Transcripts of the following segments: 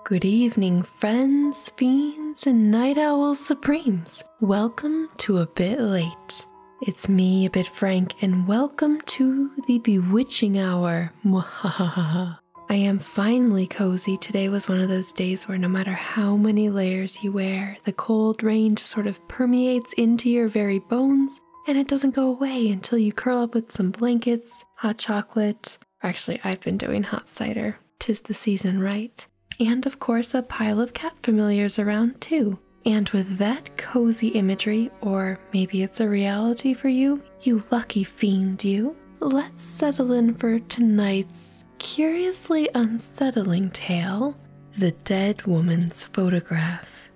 Good evening, friends, fiends, and night owls supremes. Welcome to A Bit Late. It's me, A Bit Frank, and welcome to the bewitching hour. Mwahaha. I am finally cozy. Today was one of those days where no matter how many layers you wear, the cold rain just sort of permeates into your very bones, and it doesn't go away until you curl up with some blankets, hot chocolate. Actually, I've been doing hot cider. 'Tis the season, right? And of course a pile of cat familiars around too. And with that cozy imagery, or maybe it's a reality for you, you lucky fiend you, let's settle in for tonight's curiously unsettling tale, The Dead Woman's Photograph.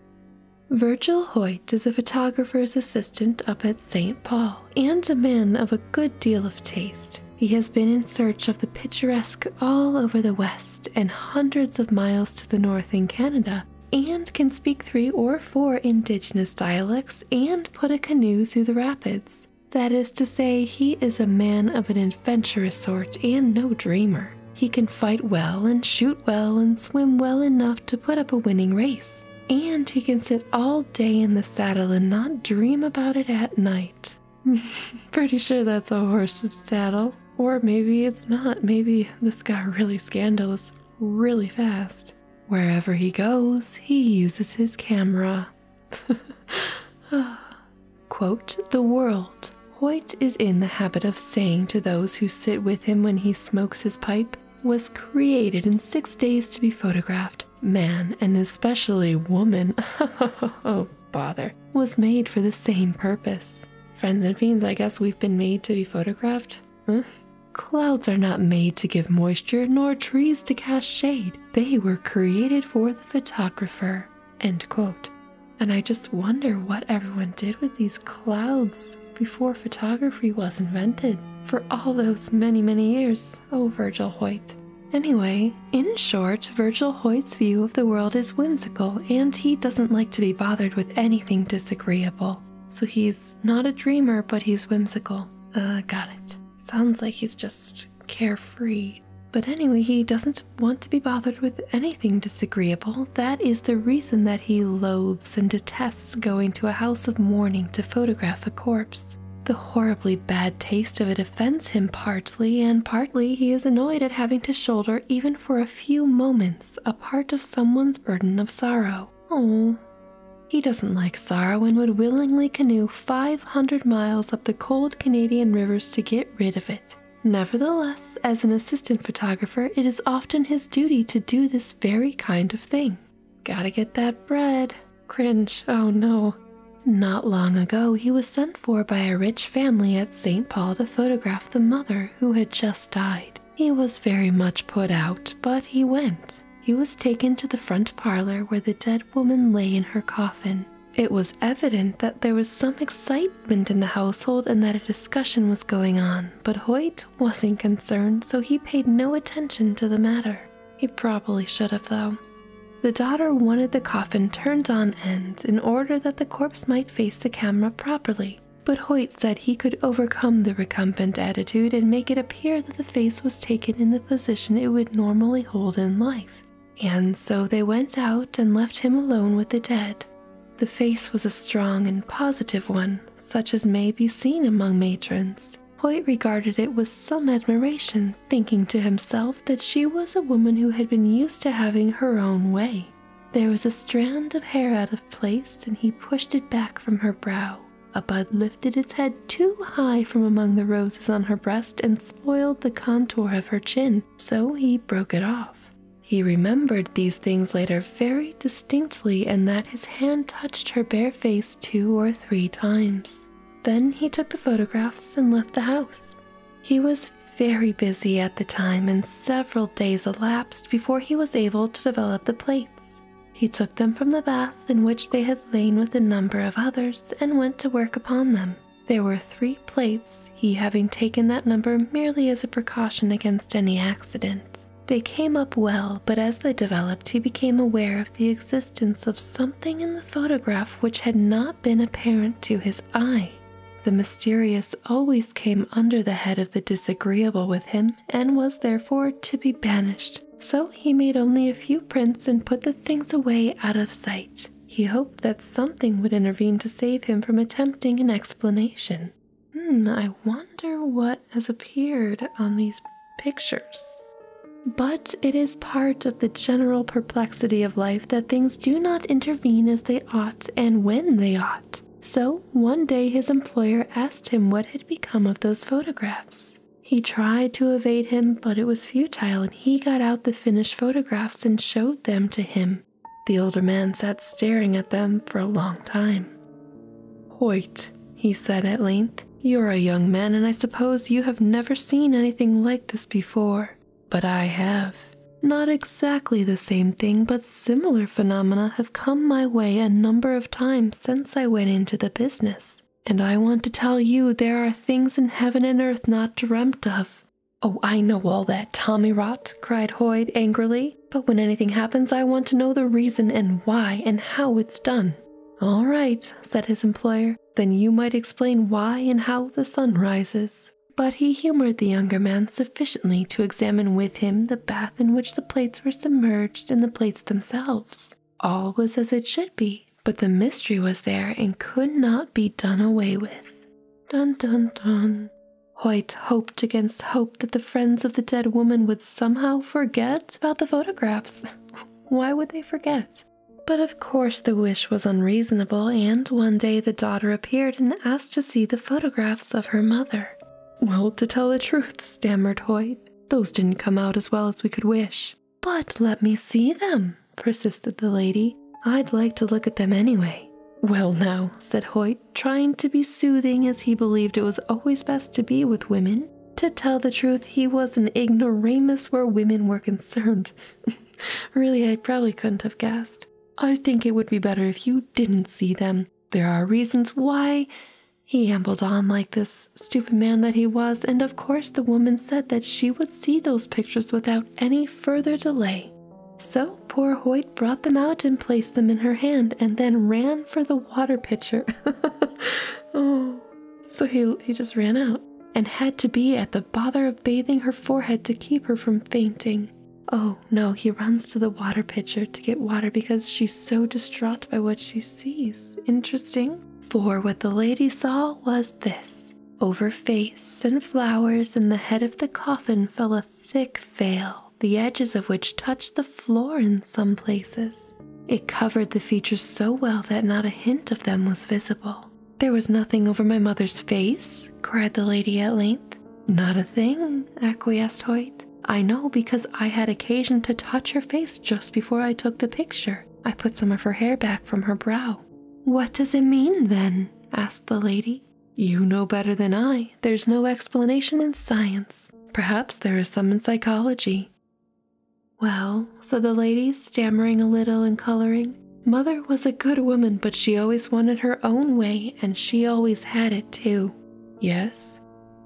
Virgil Hoyt is a photographer's assistant up at St. Paul, and a man of a good deal of taste. He has been in search of the picturesque all over the West and hundreds of miles to the north in Canada, and can speak 3 or 4 indigenous dialects and put a canoe through the rapids. That is to say, he is a man of an adventurous sort and no dreamer. He can fight well and shoot well and swim well enough to put up a winning race. And he can sit all day in the saddle and not dream about it at night. Pretty sure that's a horse's saddle. Or maybe it's not. Maybe this got really scandalous really fast. Wherever he goes, he uses his camera. Quote, "The world," Hoyt is in the habit of saying to those who sit with him when he smokes his pipe, was created in 6 days to be photographed. Man, and especially woman, oh bother, was made for the same purpose. Friends and fiends, I guess we've been made to be photographed? Clouds are not made to give moisture, nor trees to cast shade. They were created for the photographer. End quote. And I just wonder what everyone did with these clouds before photography was invented for all those many years. Oh, Virgil Hoyt. Anyway, in short, Virgil Hoyt's view of the world is whimsical, and he doesn't like to be bothered with anything disagreeable. So he's not a dreamer, but he's whimsical. Got it. Sounds like he's just carefree. But anyway, he doesn't want to be bothered with anything disagreeable. That is the reason that he loathes and detests going to a house of mourning to photograph a corpse. The horribly bad taste of it offends him partly, and partly he is annoyed at having to shoulder, even for a few moments, a part of someone's burden of sorrow. Oh. He doesn't like sorrow and would willingly canoe 500 miles up the cold Canadian rivers to get rid of it. Nevertheless, as an assistant photographer, it is often his duty to do this very kind of thing. Gotta get that bread. Cringe. Oh no. Not long ago, he was sent for by a rich family at St. Paul to photograph the mother who had just died. He was very much put out, but he went. He was taken to the front parlor where the dead woman lay in her coffin. It was evident that there was some excitement in the household and that a discussion was going on, but Hoyt wasn't concerned, so he paid no attention to the matter. He probably should have, though. The daughter wanted the coffin turned on end in order that the corpse might face the camera properly, but Hoyt said he could overcome the recumbent attitude and make it appear that the face was taken in the position it would normally hold in life. And so they went out and left him alone with the dead. The face was a strong and positive one, such as may be seen among matrons. Hoyt regarded it with some admiration, thinking to himself that she was a woman who had been used to having her own way. There was a strand of hair out of place, and he pushed it back from her brow. A bud lifted its head too high from among the roses on her breast and spoiled the contour of her chin, so he broke it off. He remembered these things later very distinctly, and that his hand touched her bare face 2 or 3 times. Then he took the photographs and left the house. He was very busy at the time, and several days elapsed before he was able to develop the plates. He took them from the bath in which they had lain with a number of others and went to work upon them. There were 3 plates, he having taken that number merely as a precaution against any accident. They came up well, but as they developed, he became aware of the existence of something in the photograph which had not been apparent to his eye. The mysterious always came under the head of the disagreeable with him, and was therefore to be banished. So he made only a few prints and put the things away out of sight. He hoped that something would intervene to save him from attempting an explanation. I wonder what has appeared on these pictures. But it is part of the general perplexity of life that things do not intervene as they ought and when they ought. So one day his employer asked him what had become of those photographs. He tried to evade him, but it was futile, and he got out the finished photographs and showed them to him. The older man sat staring at them for a long time. "Hoyt," he said at length, "you're a young man, and I suppose you have never seen anything like this before. But I have. Not exactly the same thing, but similar phenomena have come my way a number of times since I went into the business. And I want to tell you there are things in heaven and earth not dreamt of." "Oh, I know all that tommy rot," cried Hoyt angrily. "But when anything happens, I want to know the reason and why and how it's done." "All right," said his employer. "Then you might explain why and how the sun rises." But he humored the younger man sufficiently to examine with him the bath in which the plates were submerged and the plates themselves. All was as it should be, but the mystery was there and could not be done away with. Dun dun dun. Hoyt hoped against hope that the friends of the dead woman would somehow forget about the photographs. Why would they forget? But of course the wish was unreasonable, and one day the daughter appeared and asked to see the photographs of her mother. "Well, to tell the truth," stammered Hoyt, "those didn't come out as well as we could wish." "But let me see them," persisted the lady. "I'd like to look at them anyway." "Well now," said Hoyt, trying to be soothing as he believed it was always best to be with women. To tell the truth, he was an ignoramus where women were concerned. Really, I probably couldn't have guessed. "I think it would be better if you didn't see them. There are reasons why—" He ambled on like this stupid man that he was, and of course the woman said that she would see those pictures without any further delay. So poor Hoyt brought them out and placed them in her hand, and then ran for the water pitcher. So he just ran out, and had to be at the bother of bathing her forehead to keep her from fainting. Oh no, he runs to the water pitcher to get water because she's so distraught by what she sees. Interesting. For what the lady saw was this. Over face and flowers and the head of the coffin fell a thick veil, the edges of which touched the floor in some places. It covered the features so well that not a hint of them was visible. "There was nothing over my mother's face?" cried the lady at length. "Not a thing," acquiesced Hoyt. "I know because I had occasion to touch her face just before I took the picture. I put some of her hair back from her brow." "What does it mean, then?" asked the lady. "You know better than I. There's no explanation in science. Perhaps there is some in psychology." "Well," said the lady, stammering a little and coloring, "Mother was a good woman, but she always wanted her own way, and she always had it too." "Yes?"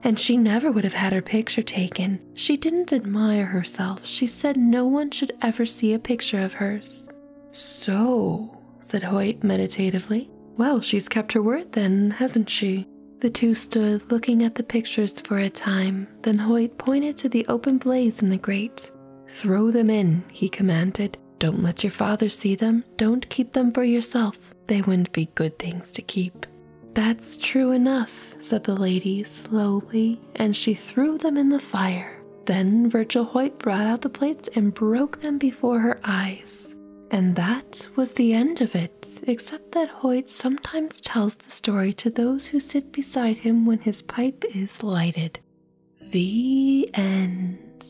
"And she never would have had her picture taken. She didn't admire herself. She said no one should ever see a picture of hers." "So," said Hoyt meditatively. "Well, she's kept her word then, hasn't she?" The two stood looking at the pictures for a time. Then Hoyt pointed to the open blaze in the grate. "Throw them in," he commanded. "Don't let your father see them. Don't keep them for yourself. They wouldn't be good things to keep." "That's true enough," said the lady slowly, and she threw them in the fire. Then Virgil Hoyt brought out the plates and broke them before her eyes. And that was the end of it, except that Hoyt sometimes tells the story to those who sit beside him when his pipe is lighted. The end.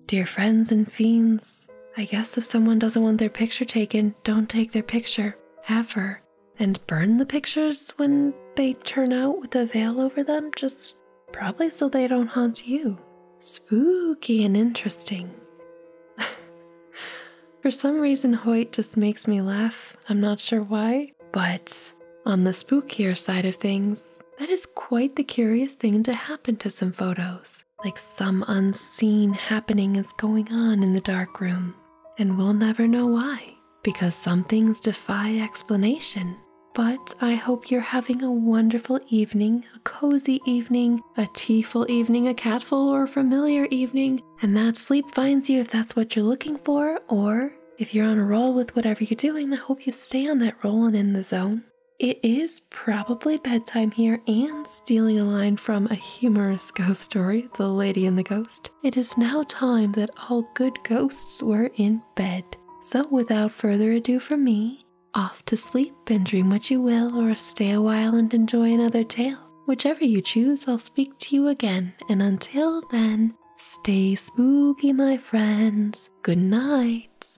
Dear friends and fiends, I guess if someone doesn't want their picture taken, don't take their picture, ever. And burn the pictures when they turn out with a veil over them, just probably so they don't haunt you. Spooky and interesting. For some reason, Hoyt just makes me laugh. I'm not sure why, but on the spookier side of things, that is quite the curious thing to happen to some photos. Like some unseen happening is going on in the dark room, and we'll never know why, because some things defy explanation. But I hope you're having a wonderful evening, a cozy evening, a teaful evening, a catful or familiar evening, and that sleep finds you if that's what you're looking for, or if you're on a roll with whatever you're doing, I hope you stay on that roll and in the zone. It is probably bedtime here, and stealing a line from a humorous ghost story, The Lady and the Ghost, it is now time that all good ghosts were in bed. So without further ado from me, off to sleep and dream what you will, or stay a while and enjoy another tale. Whichever you choose, I'll speak to you again, and until then, stay spooky, my friends. Good night.